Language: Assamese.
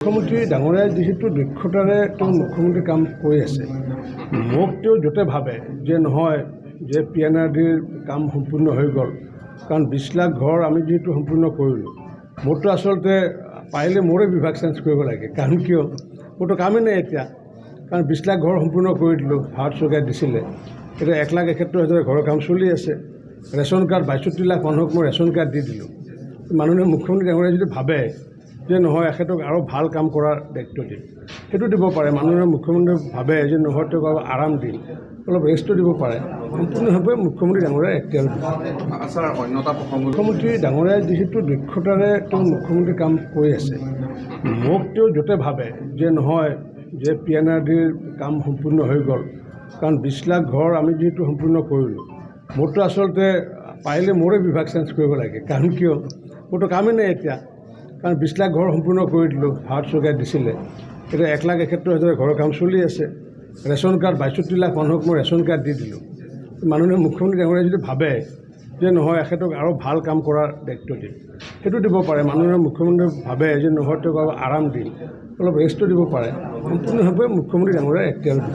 মুখ্যমন্ত্ৰী ডাঙৰীয়াই যিহেতু দক্ষতাৰে মুখ্যমন্ত্ৰী কাম কৰি আছে, মোক য'তে ভাবে যে নহয় যে PNRDৰ কাম সম্পূৰ্ণ হৈ গ'ল, কাৰণ 20 লাখ ঘৰ আমি যিহেতু সম্পূৰ্ণ কৰিলোঁ, মোৰতো আচলতে পাৰিলে মোৰে বিভাগ চেঞ্জ কৰিব লাগে। কাৰণ কিয় মোৰতো কামেই নাই এতিয়া, কাৰণ 20 লাখ ঘৰ সম্পূৰ্ণ কৰি দিলোঁ, ভাৰত চৰকাৰে দিছিলে। এতিয়া 1,71,000 ঘৰৰ কাম চলি আছে। ৰেচন কাৰ্ড 62 লাখ মানুহক মই ৰেচন কাৰ্ড দি দিলোঁ। মানুহে মুখ্যমন্ত্ৰী ডাঙৰীয়াই যদি ভাবে যে নহয় এখেতক আৰু ভাল কাম কৰাৰ দায়িত্ব দিম, সেইটো দিব পাৰে। মানুহে মুখ্যমন্ত্ৰীয়ে ভাবে যে নহয় তেওঁক অলপ আৰাম দিম, অলপ ৰেষ্টটো দিব পাৰে, সম্পূৰ্ণভাৱে মুখ্যমন্ত্ৰী ডাঙৰীয়াৰ এখতিয়াৰ দিব। মুখ্যমন্ত্ৰী ডাঙৰীয়াই যিহেতু দক্ষতাৰে মুখ্যমন্ত্ৰী কাম কৰি আছে, মোক য'তে ভাবে যে নহয় যে PNRDৰ কাম সম্পূৰ্ণ হৈ গ'ল, কাৰণ 20 লাখ ঘৰ আমি যিহেতু সম্পূৰ্ণ কৰিলোঁ, মোৰতো আচলতে পাৰিলে মোৰে বিভাগ চেঞ্জ কৰিব লাগে। কাৰণ কিয় মোৰতো কামেই নাই এতিয়া, কাৰণ 20 লাখ ঘৰ সম্পূৰ্ণ কৰি দিলোঁ, ভাৰত চৰকাৰে দিছিলে। এতিয়া 1,71,000 ঘৰৰ কাম চলি আছে। ৰেচন কাৰ্ড 62 লাখ মানুহক মই ৰেচন কাৰ্ড দি দিলোঁ। মানুহে মুখ্যমন্ত্ৰী ডাঙৰীয়াই যদি ভাবে যে নহয় এখেতক আৰু ভাল কাম কৰাৰ দায়িত্ব দিম, সেইটো দিব পাৰে। মানুহে মুখ্যমন্ত্ৰীয়ে ভাবে যে নহয় তেওঁক অলপ আৰাম দিম, অলপ ৰেষ্টটো দিব পাৰে, সম্পূৰ্ণভাৱে মুখ্যমন্ত্ৰী ডাঙৰীয়াৰ এখতিয়াৰ দিব।